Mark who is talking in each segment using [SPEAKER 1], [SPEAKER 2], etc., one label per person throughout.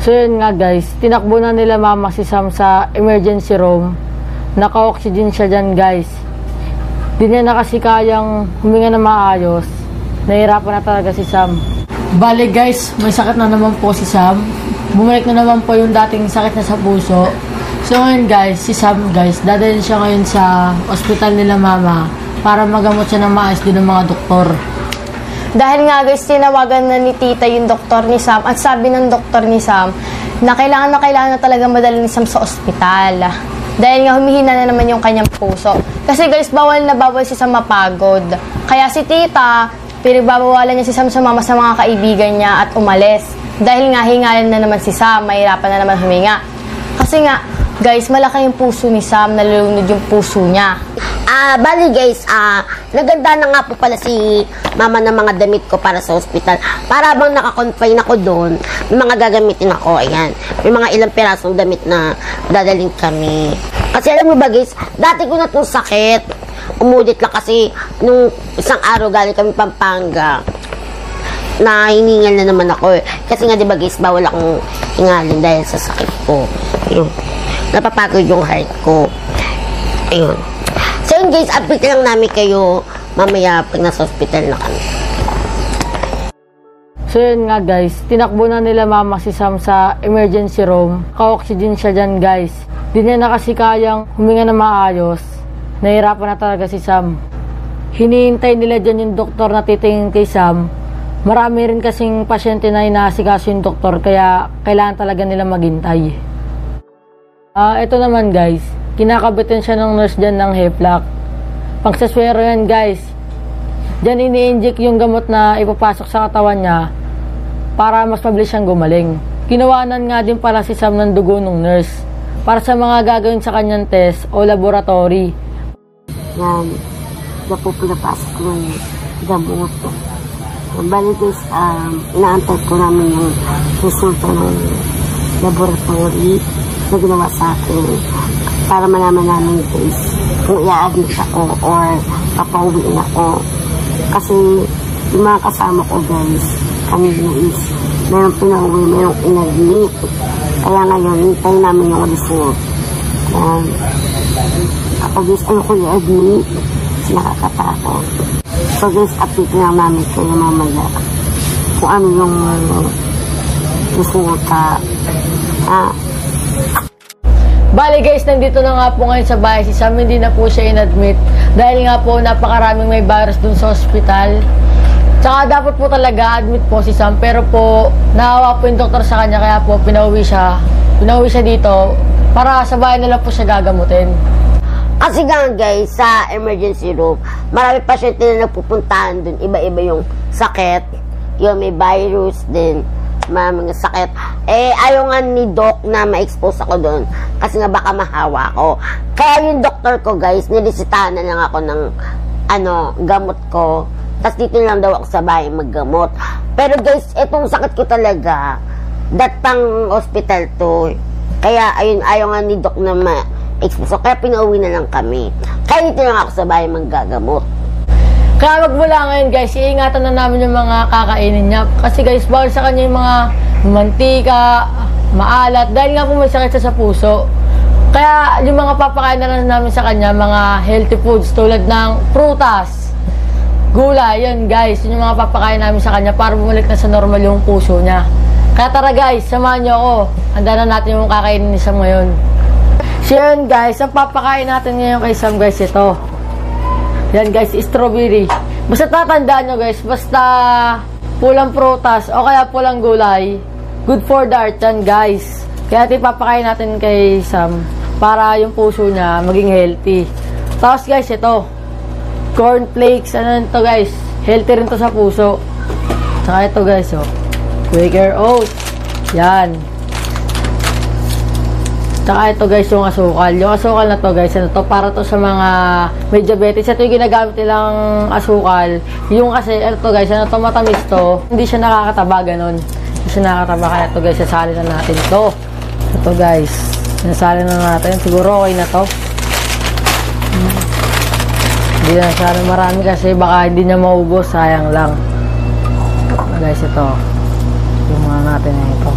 [SPEAKER 1] So yun nga guys, tinakbo na nila mama si Sam sa emergency room. Naka-oxygen siya dyan guys. Di niya na kasi kayang huminga na maayos. Nahirapan na talaga si Sam. Bale guys, may sakit na naman po si Sam. Bumalik na naman po yung dating sakit na sa puso. So ngayon guys, si Sam guys, dadalhin siya ngayon sa ospital nila mama para magamot siya ng maayos din ng mga doktor.
[SPEAKER 2] Dahil nga guys, tinawagan na ni tita yung doktor ni Sam at sabi ng doktor ni Sam na kailangan na talaga madala ni Sam sa ospital. Dahil nga humihina na naman yung kanyang puso. Kasi guys, bawal na bawal si Sam mapagod. Kaya si tita, pinagbabawalan niya si Sam sumama sa mga kaibigan niya at umalis. Dahil nga hingalan na naman si Sam, mahirapan na naman huminga. Kasi nga, guys, malaki yung puso ni Sam, nalulunod yung puso niya.
[SPEAKER 3] Bali guys, naganda na nga po pala si mama ng mga damit ko para sa ospital. Para bang naka-confine ako doon, may mga gagamitin ako, ayan. May mga ilang pirasong damit na dadaling kami. Kasi alam mo ba guys, dati ko na itong sakit. Umudit lang kasi nung isang araw galing kami Pampanga. Na hiningal na naman ako eh. Kasi nga diba guys, bawal akong hingalin dahil sa sakit ko. Ayun. Napapagod yung heart ko. Ayun. So yun guys, update lang namin kayo mamaya pag nasa hospital na kami.
[SPEAKER 1] So yun nga guys, tinakbo na nila mama si Sam sa emergency room. Ka-oxygen siya dyan guys. Di niya na kasi kayang huminga na maayos. Nahirapan na talaga si Sam. Hinihintay nila dyan yung doktor na titingin kay Sam. Marami rin kasing pasyente na inaasikaso yung doktor kaya kailangan talaga nila maghintay. Ito naman guys, kinakabitan siya ng nurse dyan ng Heplak. Pangsaswero yan guys. Dyan ini-inject yung gamot na ipapasok sa katawan niya para mas mabilis siyang gumaling. Kinawanan nga din pala si Sam ng dugo ng nurse para sa mga gagawin sa kanyang test o laboratory.
[SPEAKER 3] Yan, na po pinapasok ko ng gamot. Bali guys, inaantay ko namin yung resulta ng laboratory na ginawa sa akin para malaman namin guys kung i-admit ako or papauwiin ako. Kasi yung mga kasama ko guys, kami guys, mayroong pinauwi, mayroong in-admit. Kaya ngayon, hintayin namin yung result. Yan. Ako guys, ayoko i-admit. Kasi nakakatakot. So guys, update lang namin kayo mamaya kung ano yung resulta.
[SPEAKER 1] Bali guys, nandito na nga po ngayon sa bahay si Sam. Hindi na po siya in-admit dahil nga po napakaraming may virus dun sa hospital. Tsaka dapat po talaga admit po si Sam, pero po naawa po yung doktor sa kanya kaya po pinauwi siya dito para sa bahay nila po siya gagamutin.
[SPEAKER 3] Kasi nga guys, sa emergency room, marami pasyente na nagpupuntahan dun. Iba-iba yung sakit. Yung may virus din. Maraming sakit. Ayaw nga ni Doc na ma-expose ako dun. Kasi nga baka mahawa ako. Kaya yung doktor ko guys, nilisitahan na lang ako ng gamot ko. Tapos dito lang daw ako sa bahay maggamot. Pero guys, itong sakit ko talaga, datang hospital to. Kaya ayun, ayaw nga ni Doc na ma-expose. Kaya pinauwi na lang kami. Kaya dito lang ako sa bahay maggagamot.
[SPEAKER 1] Kaya magmula ngayon guys, iingatan na namin yung mga kakainin niya. Kasi guys, bawal sa kanya yung mga mantika, maalat, dahil nga po may sakit siya sa puso. Kaya yung mga papakain na lang namin sa kanya, mga healthy foods tulad ng prutas, gulay, yan guys, yun yung mga papakain namin sa kanya para bumalik na sa normal yung puso niya. Kaya tara guys, samahan niyo ako. Handa na natin yung kakainin ni Sam ngayon. So yun guys, ang papakain natin ngayon kay Sam guys, ito. Yan guys, strawberry. Basta tatandaan nyo guys, basta pulang prutas o kaya pulang gulay, good for the heart yan guys. Kaya ito ipapakain natin kay Sam para yung puso niya maging healthy. Tapos guys, ito, corn flakes, ano ito guys, healthy rin to sa puso. Saka ito guys, Quaker oats, yan. Saka ito guys, yung asukal. Yung asukal na to guys, ano to, para to sa mga may diabetes. Ito yung ginagamit nilang asukal. Yung kasi, ito guys, ano to, matamis to. Hindi siya nakakataba, ganun. Hindi siya nakakataba, kaya ito guys, sasali na natin to. Ito guys, sasali na natin. Siguro okay na to. Hindi na sana marami kasi baka hindi niya maubos, sayang lang. Guys, ito. Yung mga natin na ito.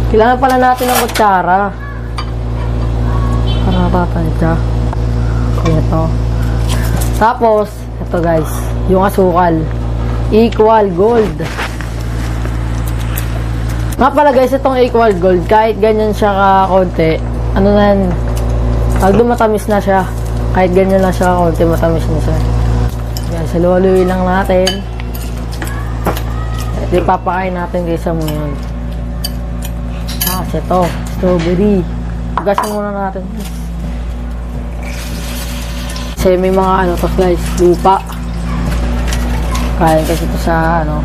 [SPEAKER 1] Kailangan pala natin ng kutsara. Para mapapalita. Ito. Tapos, ito guys, yung asukal. Equal gold. Nga pala guys, itong equal gold, kahit ganyan siya ka-konti, ano na yan, pag matamis na siya, kahit ganyan lang siya ka-konti, matamis na siya. Yan, saluwaluin lang natin. At ipapakain natin guys sa ngayon. Ito, strawberry. Gasan muna natin. Kasi may mga ano to guys, lupa. Kaya kasi ito sa ano.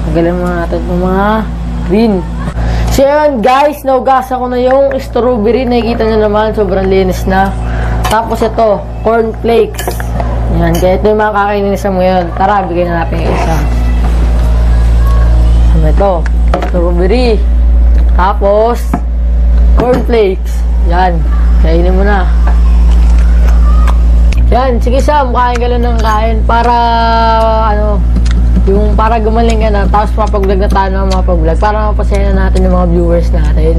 [SPEAKER 1] Magalan muna natin ng mga green. So yun guys, naugasan ko na yung strawberry. Nakikita nyo naman, sobrang linis na. Tapos ito, corn flakes. Yan, kaya ito yung mga kakainin sa mo yun. Tara, bigyan na natin yung isa. Ano ito? Strawberry. Tapos, corn flakes. Yan, kainin mo na. Yan, sige Sam, kain ka lang ng kain para, ano, yung para gumaling ka na, tapos mapag-vlog na tayo ng mapag-vlog para mapasaya na natin yung mga viewers natin.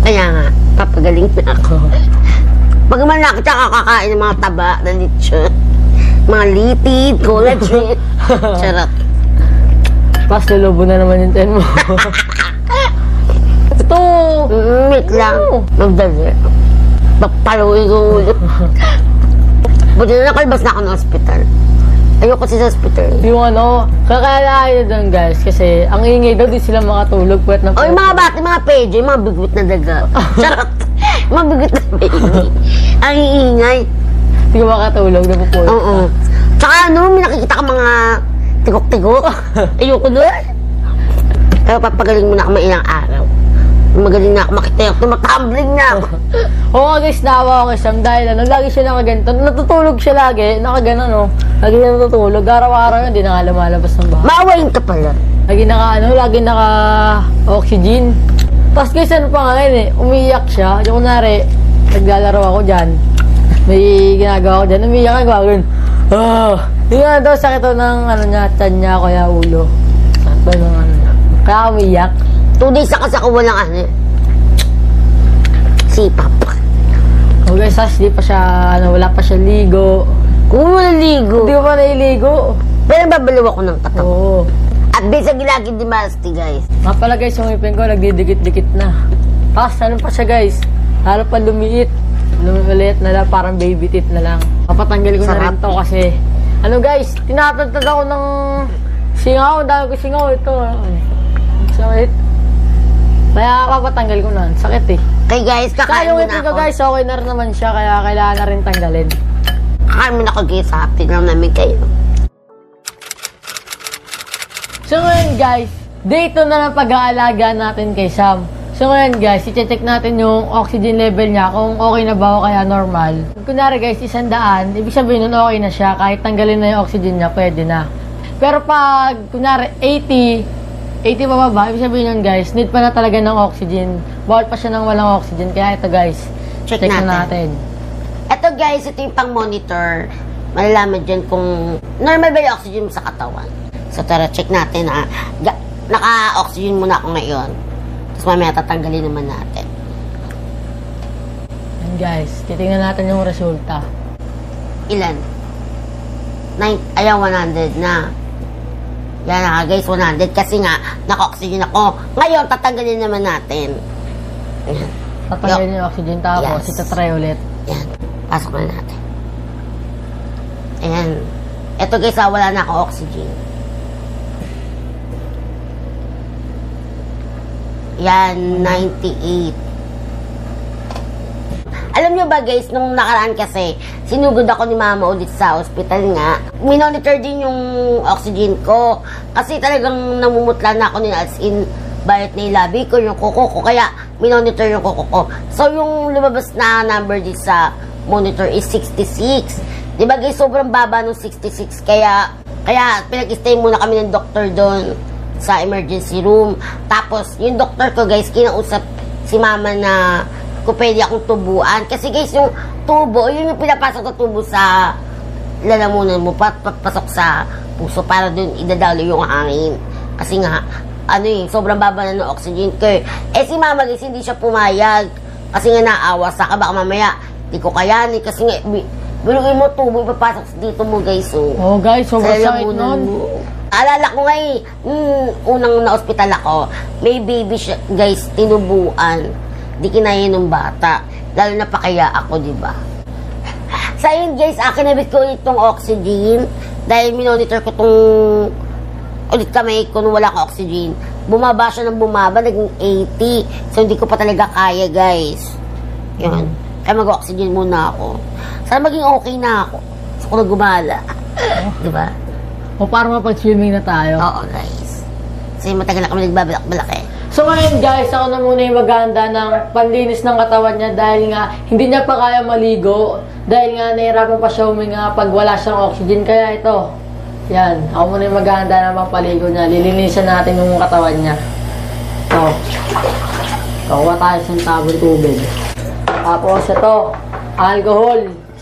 [SPEAKER 3] Kaya nga, papagaling na ako. Pag malaki ka kakakain ng mga taba na lechon, mga lipid, collagen, charot.
[SPEAKER 1] Pas, lulubo na naman yung ten mo. Ito!
[SPEAKER 3] Meat lang, magdali. Papaluin ko ulo. Buti na nakalabas na ako ng hospital. Ayoko kasi sa hospital.
[SPEAKER 1] Yung ano, kakalain na doon guys, kasi ang ingay daw di sila makatulog. Puwet ng
[SPEAKER 3] O yung mga bati, mga pejo, yung mga bigwit na daga. Charot. Mga bigwit na baby. Ang iingay.
[SPEAKER 1] Hindi ko makatulog, napupulog.
[SPEAKER 3] Oo. Tsaka ano, may nakikita ka mga tigok-tigok. Ayoko doon. Pero papagaling mo na ako ilang araw. Magaling na ako makitayok, tumatumbling na ako.
[SPEAKER 1] Oo nga guys, naawa ko kay Sam dahil ano, lagi siya nakaganto. Natutulog siya lagi, nakagano no. Lagi siya natutulog, araw-araw yun, hindi na nga lumalabas ng bahay.
[SPEAKER 3] Maawain ka pala.
[SPEAKER 1] Lagi naka-oxygen. Tapos guys, ano pa nga yun eh, umiiyak siya. Yung kunwari, naglalaro ako dyan. May ginagawa ko dyan, umiiyak ako, gawin. Yung ano daw, sakit daw ng ano niya, tiyan niya, kaya ulo. Sakit daw ng ano niya. Kaya umiiyak.
[SPEAKER 3] 2 days na kasi ako walang ano. Sipap.
[SPEAKER 1] Oh guys, di pa siya, ano, wala pa siya ligo.
[SPEAKER 3] Kung wala ligo.
[SPEAKER 1] Hindi ko pa nailigo.
[SPEAKER 3] Pero babalaw ako ng tatak.
[SPEAKER 1] Oo.
[SPEAKER 3] At di sa gilagid di masti, guys.
[SPEAKER 1] Nga pala guys, yung ngipin ko, nagdidikit-dikit na. Tapos, ano pa siya guys? Lalo pa lumiit. Lumiit na lang, parang baby teeth na lang. Papatanggal ko na rin to kasi, ano guys, tinatagtag ako ng singaw. Dami ko singaw. Ito, sakit. Kaya papatanggal ko na. Sakit eh.
[SPEAKER 3] Okay guys,
[SPEAKER 1] Kaya
[SPEAKER 3] kakain
[SPEAKER 1] yung
[SPEAKER 3] mo na
[SPEAKER 1] ngipin ko
[SPEAKER 3] ako.
[SPEAKER 1] guys, okay na rin naman siya. Kaya kailangan na rin tanggalin.
[SPEAKER 3] Kakain mo na ako guys, happy lang namin kayo.
[SPEAKER 1] So ngayon guys, day 2 na ng pag-aalaga natin kay Sam. So ngayon guys, i-check natin yung oxygen level niya kung okay na ba o kaya normal. Kunwari guys, 100, ibig sabihin nun okay na siya. Kahit tanggalin na yung oxygen niya, pwede na. Pero pag kunwari 80 pa baba, ibig sabihin nun guys, need pa na talaga ng oxygen. Bawal pa siya ng walang oxygen. Kaya ito guys,
[SPEAKER 3] Check
[SPEAKER 1] na natin.
[SPEAKER 3] Ito guys, ito yung pang-monitor. Malalaman dyan kung normal ba yung oxygen mo sa katawan. So tara, check natin ha. Naka-oxygen muna ako ngayon. Tapos mamaya tatanggalin naman natin.
[SPEAKER 1] Yan guys, titingnan natin yung resulta.
[SPEAKER 3] Ilan? 100 na. Yan na guys, 100. Kasi nga, naka-oxygen ako. Ngayon, tatanggalin naman natin. Ayan.
[SPEAKER 1] Tatanggalin yung oxygen tapos
[SPEAKER 3] Yes.
[SPEAKER 1] itatry ulit.
[SPEAKER 3] Yan. Pasok na natin. Ayan. Ito guys, wala na ako oxygen. Yan, 98. Alam nyo ba guys, nung nakaraan kasi, sinugod ako ni mama ulit sa hospital nga. Minonitor din yung oxygen ko. Kasi talagang namumutla na ako nila as in, bayat na yung labi ko, yung kuko ko. Kaya, minonitor yung kuko ko. So, yung lumabas na number din sa monitor is 66. Diba guys, sobrang baba nung 66. Kaya pinag-stay muna kami ng doktor doon sa emergency room. Tapos, yung doktor ko guys, kinausap si mama na kung pwede akong tubuan. Kasi guys, yung tubo, yun yung pinapasok na tubo sa lalamunan mo, papasok sa puso para dun idadalo yung hangin. Kasi nga, sobrang baba na ng oxygen ko eh. Si mama guys, hindi siya pumayag. Kasi nga naawa sa ka, baka mamaya, di ko kayanin. Kasi nga, biluin mo tubo, ipapasok dito mo guys.
[SPEAKER 1] Oh guys, sobrang sakit nun.
[SPEAKER 3] Alala ko nga unang na-hospital ako, may baby siya, guys, tinubuan. Di kinaya ng bata. Lalo na pa kaya ako, di ba? Sa yun guys, kinabit ko ulit tong oxygen. Dahil minonitor ko tong ulit kamay ko nung wala ka oxygen. Bumaba siya ng bumaba, naging 80. So, hindi ko pa talaga kaya, guys. Yun. Kaya mag-oxygen muna ako. Sana maging okay na ako. Gusto ko na gumala. Diba?
[SPEAKER 1] O para mapag-swimming na tayo.
[SPEAKER 3] Oo, guys. Kasi matagal na kami nagbabalak-balak eh.
[SPEAKER 1] So ngayon guys, ako na muna yung maghahanda ng panlinis ng katawan niya dahil nga hindi niya pa kaya maligo. Dahil nga nahirapan pa siya huminga pag wala siyang oxygen. Kaya ito, yan, ako muna yung maghahanda ng pampaligo niya. Lilinisan natin yung katawan niya. Ito. Kuha tayo sa tabong tubig. Tapos ito, alcohol.